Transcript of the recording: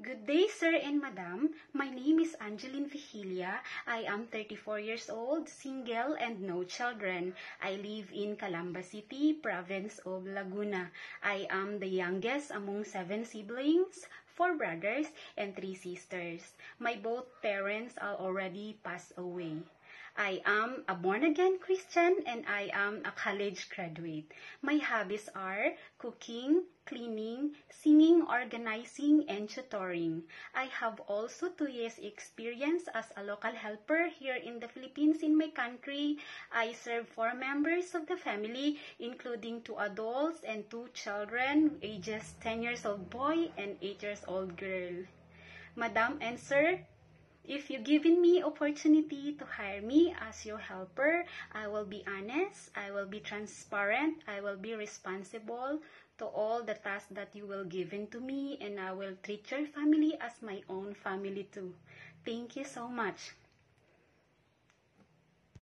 Good day, sir and madam. My name is Angeline Vigilia. I am 34 years old, single, and no children. I live in Calamba City, province of Laguna. I am the youngest among 7 siblings, 4 brothers, and 3 sisters. My both parents are already passed away. I am a born-again Christian and I am a college graduate. My hobbies are cooking, cleaning, singing, organizing, and tutoring. I have also 2 years experience as a local helper here in the Philippines in my country. I serve 4 members of the family, including 2 adults and 2 children, ages 10 years old boy and 8 years old girl. Madam and sir, if you given me opportunity to hire me as your helper, I will be honest, I will be transparent, I will be responsible to all the tasks that you will given to me, and I will treat your family as my own family too. Thank you so much.